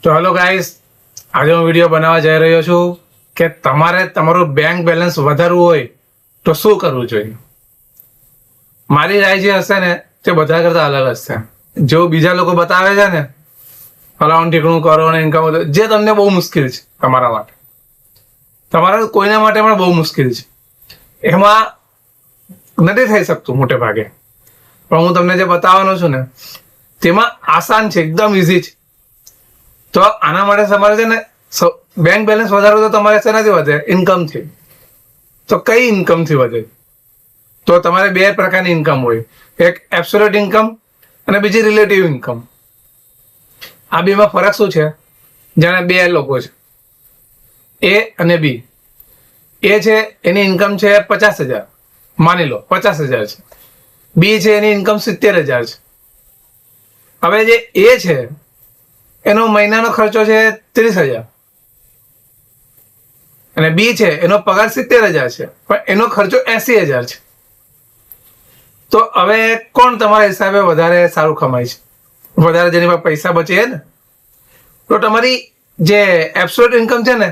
તો hello guys, આજે હું વિડીયો બનાવવા જઈ રહ્યો છું કે તમારે તમારું બેંક બેલેન્સ વધારવું હોય તો શું કરવું જોઈએ. મારી રાય જે હશે ને તે બધા કરતા અલગ હશે. જો બીજા લોકો બતાવે છે ને ફલાણું ઠીકણું કરો ને ઇન્કમ, જે તમને બહુ મુશ્કેલ છે તમારા માટે, તમારા કોઈના માટે પણ બહુ મુશ્કેલ છે, એમાં નથી થઈ શકતું મોટે ભાગે. પણ હું તમને જે બતાવવાનો છું ને તેમાં આસાન છે, એકદમ ઇઝી છે. તો આના માટે તમારે છે ને બેંક બેલેન્સ વધારવું તો તમારે શેનાથી વધે? ઇન્કમથી. તો કઈ ઇન્કમથી વધે? તો તમારે બે પ્રકારની ઇન્કમ હોય, એક એબ્સોલ્યુટ ઇન્કમ અને બીજી રિલેટિવ ઇન્કમ. આ બેમાં ફરક શું છે? જાણે બે લોકો છે, એ અને બી. એ છે એની ઇન્કમ છે 50,000, માની લો 50,000 છે. બી છે એની ઇન્કમ 70,000 છે. હવે જે એ છે એનો મહિનાનો ખર્ચો છે 30,000 અને બી છે એનો પગાર 70,000 છે, પણ એનો ખર્ચો 80,000 છે. તો હવે કોણ તમારા હિસાબે વધારે સારું કમાય છે? વધારે જેની પાસે પૈસા બચે ને. તો તમારી જે એબ્સોલ્યુટ ઇન્કમ છે ને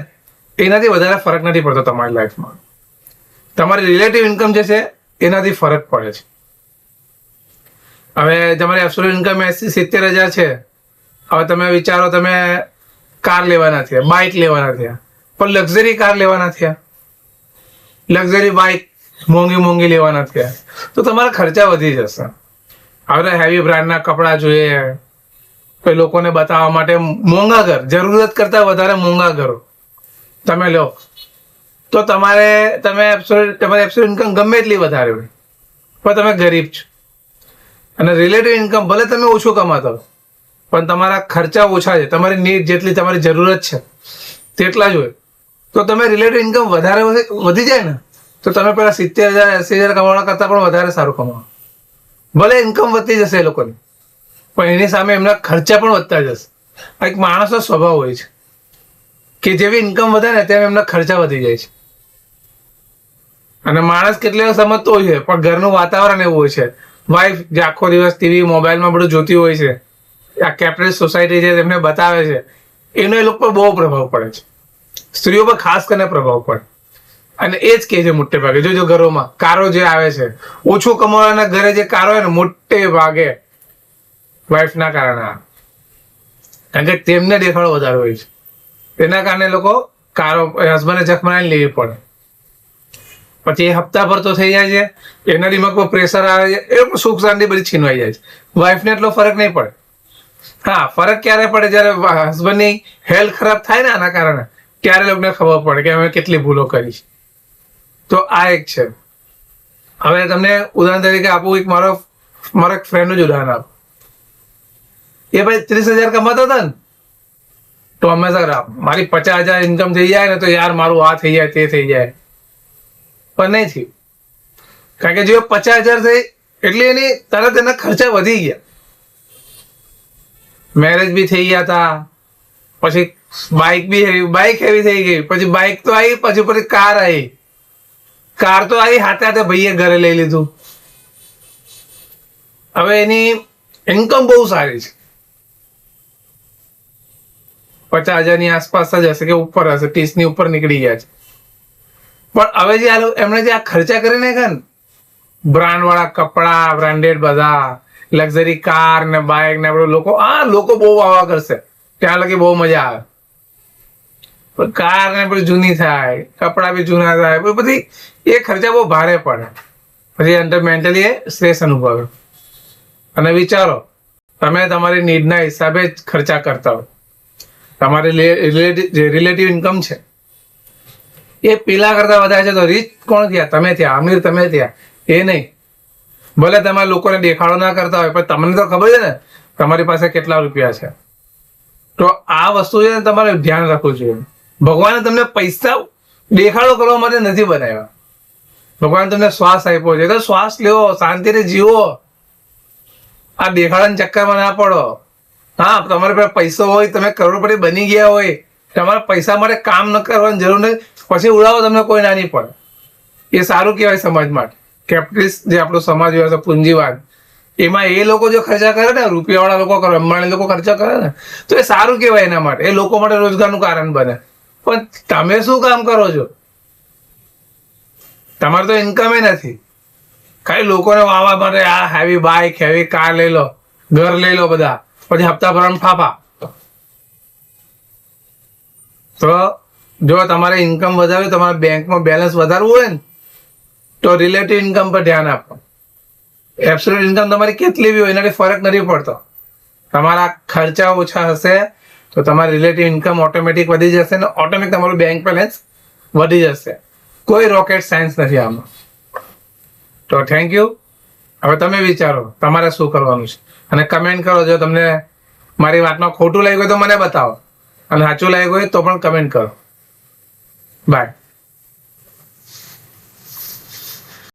એનાથી વધારે ફરક નથી પડતો તમારી લાઈફમાં. તમારી રિલેટિવ ઇન્કમ જે છે એનાથી ફરક પડે છે. હવે તમારી એબ્સોલ્યુટ ઇન્કમ 70,000 છે. હવે તમે વિચારો, તમે કાર લેવાના થયા, બાઇક લેવાના થયા, પણ લક્ઝરી કાર લેવાના થયા, લક્ઝરી બાઇક મોંઘી લેવાના થયા, તો તમારા ખર્ચા વધી જશે. હવે હેવી બ્રાન્ડના કપડાં જોઈએ, પછી લોકોને બતાવવા માટે મોંઘા ઘર, જરૂરત કરતાં વધારે મોંઘા ઘરો તમે લો, તો તમારી એબ્સોલ્યુટ ઇન્કમ ગમે એટલી વધારે હોય પણ તમે ગરીબ છો. અને રિલેટિવ ઇન્કમ ભલે તમે ઓછું કમાતા હો પણ તમારા ખર્ચા ઓછા છે, તમારી નીડ જેટલી તમારી જરૂરત છે તેટલા જ હોય. તો તમે રિલેટિવ ઇન્કમ વધારે વધી જાય ને તો તમે પેલા 70,000 80,000 કમાવા કરતાં પણ વધારે સારું કમાવો. ભલે ઇન્કમ વધતી જશે એ લોકોની, પણ એની સામે એમના ખર્ચા પણ વધતા જશે. આ એક માણસનો સ્વભાવ હોય છે કે જેવી ઇન્કમ વધે ને તેમ એમના ખર્ચા વધી જાય છે. અને માણસ કેટલી વાર સમજતો હોય છે, પણ ઘરનું વાતાવરણ એવું હોય છે. વાઈફ જે આખો દિવસ ટીવી મોબાઈલમાં બધું જોતી હોય છે, આ કેપિટલિસ્ટ સોસાયટી છે તેમને બતાવે છે, એનો એ લોકો પર બહુ પ્રભાવ પડે છે. સ્ત્રીઓ પર ખાસ કરીને પ્રભાવ પડે. અને એ જ કહે છે મોટે ભાગે, જો ઘરોમાં કારો જે આવે છે, ઓછું કમાવાના ઘરે જે કારો હોય ને મોટે ભાગે વાઈફના કારણે આવે. કારણ કે તેમને દેખાડો વધારે હોય છે, તેના કારણે લોકો કારો હસબન્ડને જખ બનાવીને લેવી પડે. પછી એ હપ્તા પર તો થઈ જાય છે, એના દિમાગ પર પ્રેશર આવે છે, એ સુખ શાંતિ બધી છીનવાઈ જાય છે. વાઈફને એટલો ફરક નહીં પડે. હા, ફરક ક્યારે પડે? જ્યારે હસબન્ડની હેલ્થ ખરાબ થાય ને આના કારણે, ત્યારે લોકોને ખબર પડે કે અમે કેટલી ભૂલો કરી છે. તો આ એક છે. હવે તમને ઉદાહરણ તરીકે આપું, મારો એક ફ્રેન્ડનું જ ઉદાહરણ આપું. એ ભાઈ 30,000 કમાતા હતા ને, તો હંમેશા મારી 50,000 ઇન્કમ થઈ જાય ને તો યાર મારું આ થઈ જાય તે થઈ જાય, પણ નહીં થયું. કારણ કે જો 50,000 થઈ એટલે એની તરત એના ખર્ચા વધી ગયા. મેરેજ બી થઈ ગયા હતા, પછી બાઇક હેવી થઈ ગઈ, પછી બાઇક તો આવી, પછી કાર આવી. કાર તો આવી હાથે ભાઈએ ઘરે લઈ લીધું. હવે એની ઇન્કમ બહુ સારી છે, 50,000ની આસપાસ જ હશે કે ઉપર હશે, 30ની ઉપર નીકળી ગયા છે. પણ હવે જે એમણે જે આ ખર્ચા કરી નાખ્યા ને, બ્રાન્ડ વાળા કપડા, બ્રાન્ડેડ બધા, લક્ઝરી કાર ને બાઇક ને બધું, લોકો બહુ આવા કરશે, ત્યાં લગી બહુ મજા આવે. પણ કાર ને બધી જૂની થાય, કપડા બી જૂના થાય, બધી એ ખર્ચા બહુ ભારે પડે. પછી અંદર મેન્ટલી એ સ્ટ્રેસ અનુભવે. અને વિચારો, તમે તમારી નીડના હિસાબે જ ખર્ચા કરતા હો. તમારી રિલેટિવ ઇન્કમ છે એ પેલા કરતા વધારે છે, તો રીચ કોણ થયા? તમે થયા, અમીર તમે થયા, એ નહીં. ભલે તમારે લોકોને દેખાડો ના કરતા હોય, પણ તમને તો ખબર છે ને તમારી પાસે કેટલા રૂપિયા છે. તો આ વસ્તુ છે ને તમારે ધ્યાન રાખવું જોઈએ. ભગવાને તમને પૈસા દેખાડો કરવા માટે નથી બનાવ્યા. ભગવાને તમને શ્વાસ આપ્યો છે તો શ્વાસ લેવો, શાંતિથી જીવો. આ દેખાડાના ચક્કરમાં ના પડો. હા, તમારી પાસે પૈસો હોય, તમે કરોડપતિ બની ગયા હોય, તમારે પૈસા માટે કામ ન કરવાની જરૂર નથી, પછી ઉડાવો, તમને કોઈ ના નહીં પડે. એ સારું કહેવાય સમાજ માટે. કેપિટલિસ્ટ જે આપણો સમાજ વ્યવસ્થા પૂંજીવાદ, એમાં એ લોકો જો ખર્ચા કરે ને, રૂપિયાવાળા લોકો કરે, અંબાણી લોકો ખર્ચા કરે ને, તો એ સારું કહેવાય એના માટે, એ લોકો માટે રોજગારનું કારણ બને. પણ તમે શું કામ કરો છો? તમારે તો ઇન્કમ નથી, ખાલી લોકોને વાવા માટે આ હેવી બાઇક, હેવી કાર લઈ લો, ઘર લઈ લો બધા, પછી હપ્તા ભરવાનું ફાફા. તો જો તમારે ઇન્કમ વધારવી, તમારે બેંકમાં બેલેન્સ વધારવું હોય ને, તો રિલેટિવ ઇન્કમ પર ધ્યાન આપો. એબ્સોલ્યુટ ઇન્કમ તમારી કેટલી બી હોય એનાથી ફરક નથી પડતો. તમારા ખર્ચા ઓછા હશે તો તમારી રિલેટિવ ઇન્કમ ઓટોમેટિક વધી જશે ને ઓટોમેટિક તમારું બેંક બેલેન્સ વધી જશે. કોઈ રોકેટ સાયન્સ નથી આમાં. તો થેન્ક યુ. હવે તમે વિચારો તમારે શું કરવાનું છે, અને કમેન્ટ કરો. જો તમને મારી વાતમાં ખોટું લાગ્યું હોય તો મને બતાવો, અને સાચું લાગ્યું હોય તો પણ કમેન્ટ કરો. બાય.